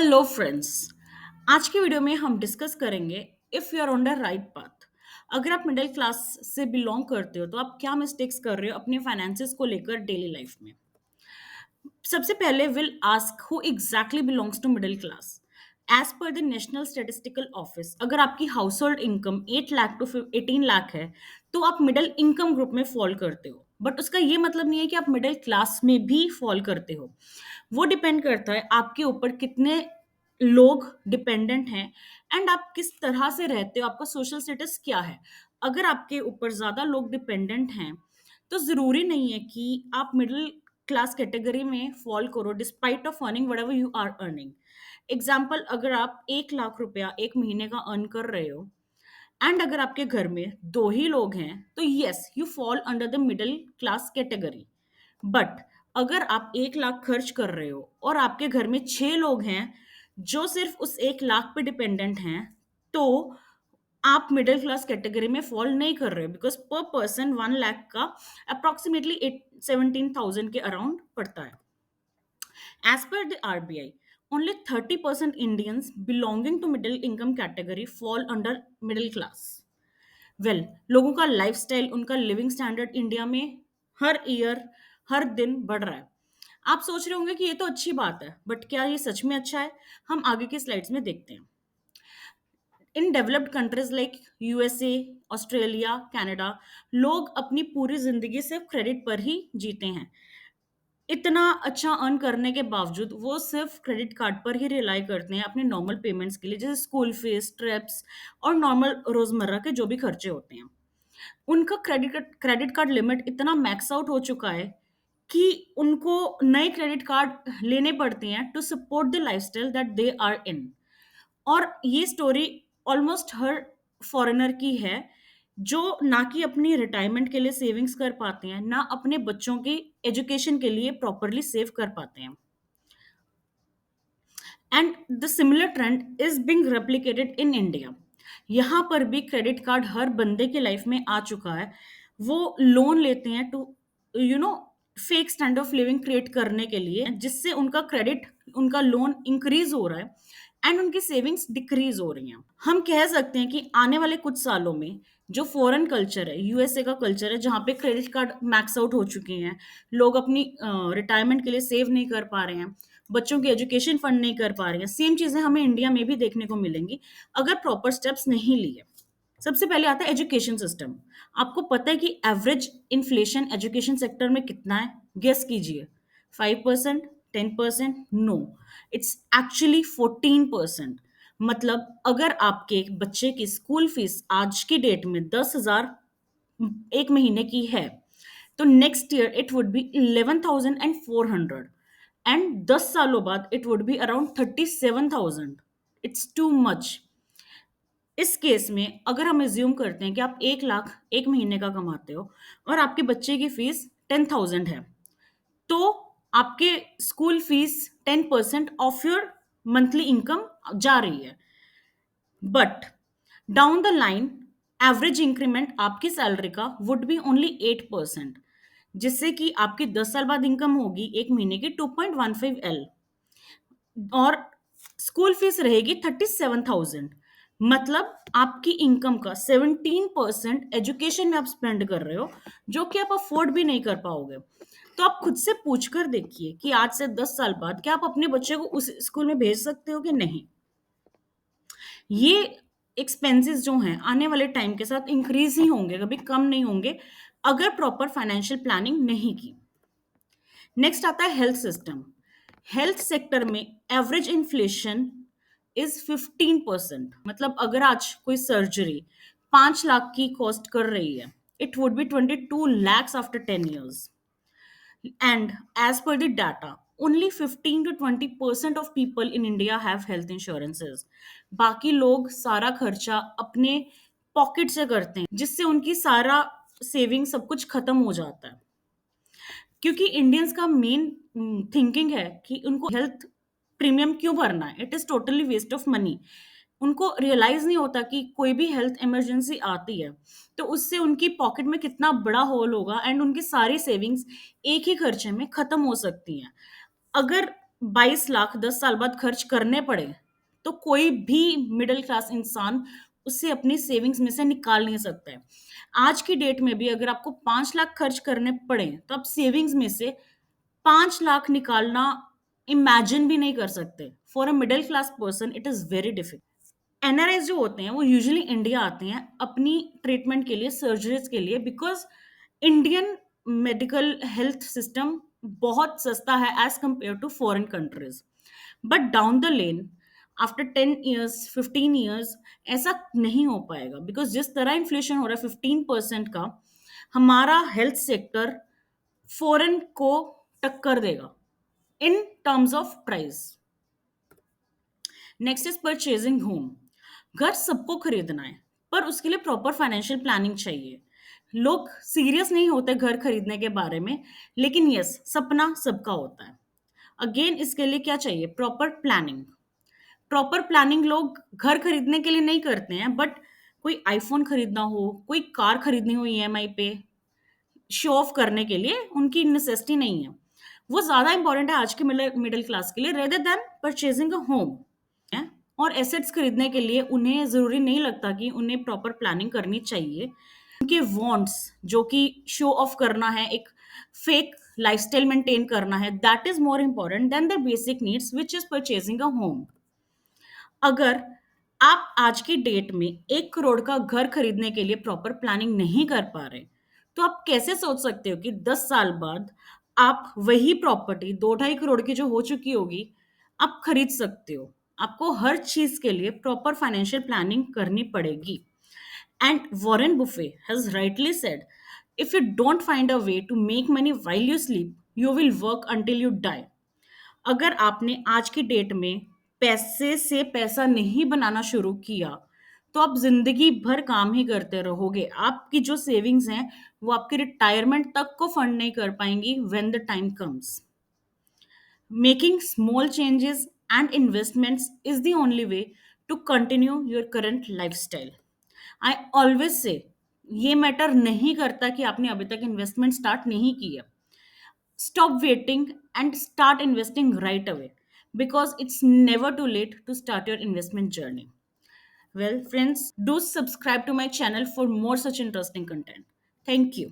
Hello friends. आज की video में हम डिस्कस करेंगे if you are on the right path. अगर आप मिडिल क्लास से बिलोंग करते हो तो आप क्या मिस्टेक्स कर रहे हो अपने फाइनेंसेस को लेकर डेली लाइफ में। सबसे पहले will ask who exactly belongs to middle class. As per the national statistical office, अगर आपकी household income 8 lakh to 18 lakh है तो आप मिडिल इनकम ग्रुप में फॉल करते हो। बट उसका ये मतलब नहीं है कि आप मिडिल क्लास में भी फॉल करते हो। वो डिपेंड करता है आपके ऊपर कितने लोग डिपेंडेंट हैं एंड आप किस तरह से रहते हो, आपका सोशल स्टेटस क्या है। अगर आपके ऊपर ज्यादा लोग डिपेंडेंट हैं तो जरूरी नहीं है कि आप मिडिल क्लास कैटेगरी में फॉल करो despite of earning whatever you are earning. Example, अगर आप 1 लाख रुपया एक महीने का अर्न कर रहे हो एंड अगर आपके घर में दो ही लोग हैं तो yes you fall under the middle class category. But अगर आप 1 लाख खर्च कर रहे हो और आपके घर में 6 लोग हैं जो सिर्फ उस 1 लाख पे डिपेंडेंट हैं तो आप मिडिल क्लास कैटेगरी में फॉल नहीं कर रहे हो, बिकॉज पर पर्सन 1 लाख का अप्रोक्सीमेटली 17,000 के अराउंड पड़ता है। As per the RBI, only 30% Indians belonging to middle income category fall under middle class. Well लोगों का लाइफस्टाइल, उनका लिविंग स्टैंडर्ड इंडिया में हर ईयर हर दिन बढ़ रहा है। आप सोच रहे होंगे कि ये तो अच्छी बात है, बट क्या ये सच में अच्छा है? हम आगे के स्लाइड्स में देखते हैं। In developed countries like USA, Australia, Canada, लोग अपनी पूरी जिंदगी सिर्फ क्रेडिट पर ही जीते हैं। इतना अच्छा अर्न करने के बावजूद वो सिर्फ क्रेडिट कार्ड पर ही रिलाई करते हैं अपने नॉर्मल पेमेंट्स के लिए, जैसे स्कूल फीस, ट्रिप्स और नॉर्मल रोजमर्रा के जो भी खर्चे होते हैं। उनका क्रेडिट कार्ड लिमिट इतना मैक्स आउट हो चुका है कि उनको नए क्रेडिट कार्ड लेने पड़ते हैं to support the lifestyle that they are in. और ये स्टोरी ऑलमोस्ट हर फॉरेनर की है जो ना कि अपनी रिटायरमेंट के लिए सेविंग्स कर पाते हैं, ना अपने बच्चों की एजुकेशन के लिए प्रॉपरली सेव कर पाते हैं। And the similar trend is being replicated in India. यहाँ पर भी क्रेडिट कार्ड हर बंदे की लाइफ में आ चुका है। वो लोन लेते हैं to you know fake standard of living create करने के लिए, जिससे उनका क्रेडिट, उनका लोन इंक्रीज हो रहा है एंड उनकी सेविंग्स डिक्रीज हो रही हैं। हम कह सकते हैं कि आने वाले कुछ सालों में जो फॉरेन कल्चर है, यूएसए का कल्चर है, जहाँ पे क्रेडिट कार्ड मैक्स आउट हो चुके हैं, लोग अपनी रिटायरमेंट के लिए सेव नहीं कर पा रहे हैं, बच्चों की एजुकेशन फंड नहीं कर पा रहे हैं, सेम चीजें हमें इंडिया में भी देखने को मिलेंगी अगर प्रॉपर स्टेप्स नहीं लिए। सबसे पहले आता है एजुकेशन सिस्टम। आपको पता है कि एवरेज इन्फ्लेशन एजुकेशन सेक्टर में कितना है? गेस कीजिए। 5%, 10%? No, it's actually 14%। मतलब अगर आपके बच्चे की स्कूल फीस आज की डेट में 10,000 एक महीने की है तो next year it would be 11,400 and 10 सालों बाद it would be around 37,000। It's too much. इस केस में अगर हम एज्यूम करते हैं कि आप 1 लाख एक महीने का कमाते हो और आपके बच्चे की फीस 10,000 है तो आपके school fees 10% of your monthly income जा रही है। But down the line average increment आपकी सैलरी का वुड बी ओनली 8%, जिससे कि आपकी 10 साल बाद इनकम होगी एक महीने की 2.15 L और स्कूल फीस रहेगी 37,000। मतलब आपकी इनकम का 17% एजुकेशन में आप स्पेंड कर रहे हो, जो कि आप अफोर्ड भी नहीं कर पाओगे। तो आप खुद से पूछ कर देखिए कि आज से 10 साल बाद क्या आप अपने बच्चे को उस स्कूल में भेज सकते हो कि नहीं। ये एक्सपेंसेस जो हैं आने वाले टाइम के साथ इंक्रीज ही होंगे, कभी कम नहीं होंगे अगर प्रॉपर फाइनेंशियल प्लानिंग नहीं की। नेक्स्ट आता है हेल्थ सिस्टम। हेल्थ सेक्टर में एवरेज इन्फ्लेशन इज 15%। मतलब अगर आज कोई सर्जरी 5 लाख की कॉस्ट कर रही है, it would be 22 lakhs after 10 years। And as per the data, only 15 to 20% of people in India have health insurances. बाकी लोग सारा खर्चा अपने पॉकेट से करते हैं, जिससे उनकी सारा सेविंग सब कुछ खत्म हो जाता है। क्योंकि इंडियंस का मेन थिंकिंग है कि उनको हेल्थ प्रीमियम क्यों भरना है, it is totally waste of money. उनको रियलाइज नहीं होता कि कोई भी हेल्थ इमरजेंसी आती है तो उससे उनकी पॉकेट में कितना बड़ा होल होगा एंड उनकी सारी सेविंग्स एक ही खर्चे में खत्म हो सकती हैं। अगर 22 लाख 10 साल बाद खर्च करने पड़े, तो कोई भी मिडिल क्लास इंसान उससे अपनी सेविंग्स में से निकाल नहीं सकता है। आज की डेट में भी अगर आपको 5 लाख खर्च करने पड़े, तो आप सेविंग्स में से 5 लाख निकालना इमेजिन भी नहीं कर सकते। For a middle class person it is very difficult. NRIs जो होते हैं वो यूजुअली इंडिया आते हैं अपनी ट्रीटमेंट के लिए, सर्जरीज के लिए, because Indian medical health system बहुत सस्ता है as compare to foreign countries. But down the lane, after 10 years 15 years, ऐसा नहीं हो पाएगा, बिकॉज जिस तरह इन्फ्लेशन हो रहा है 15% का, हमारा हेल्थ सेक्टर फॉरेन को टक्कर देगा in terms of price. Next is purchasing home. घर सबको खरीदना है, पर उसके लिए प्रॉपर फाइनेंशियल प्लानिंग चाहिए। लोग सीरियस नहीं होते घर खरीदने के बारे में, लेकिन यस, सपना सबका होता है। अगेन इसके लिए क्या चाहिए? Proper planning. प्रॉपर प्लानिंग लोग घर खरीदने के लिए नहीं करते हैं, बट कोई आईफोन खरीदना हो, कोई कार खरीदनी हो ईएमआई पे, शो ऑफ करने के लिए, उनकी नेसेसिटी नहीं है, वो ज्यादा इंपॉर्टेंट है आज के मिडिल क्लास के लिए, rather than purchasing a home. हैं, और एसेट्स खरीदने के लिए उन्हें ज़रूरी नहीं लगता कि उन्हें प्रॉपर प्लानिंग करनी चाहिए। उनके वांट्स, जो कि शो ऑफ करना है, एक फेक लाइफस्टाइल मेंटेन करना है, that is more important than the basic needs which is purchasing a home. अगर आप आज की डेट में 1 करोड़ का घर खरीदने के लिए प्रॉपर प्लानिंग नहीं कर पा रहे, तो आप कैसे सोच सकते हो कि 10 साल बाद आप वही प्रॉपर्टी 2-2.5 करोड़ की जो हो चुकी होगी, आप खरीद सकते हो? आपको हर चीज के लिए प्रॉपर फाइनेंशियल प्लानिंग करनी पड़ेगी। And Warren Buffett has rightly said, if you don't find a way to make money while you sleep, you will work until you die। अगर आपने आज की डेट में पैसे से पैसा नहीं बनाना शुरू किया, तो आप जिंदगी भर काम ही करते रहोगे। आपकी जो सेविंग्स हैं वो आपके रिटायरमेंट तक को फंड नहीं कर पाएंगी when the time comes. Making small changes and investments is the only way to continue your current lifestyle. I always say, ये मैटर नहीं करता कि आपने अभी तक इन्वेस्टमेंट स्टार्ट नहीं की है। Stop waiting and start investing right away, because it's never too late to start your investment journey. Well, friends, do subscribe to my channel for more such interesting content. Thank you.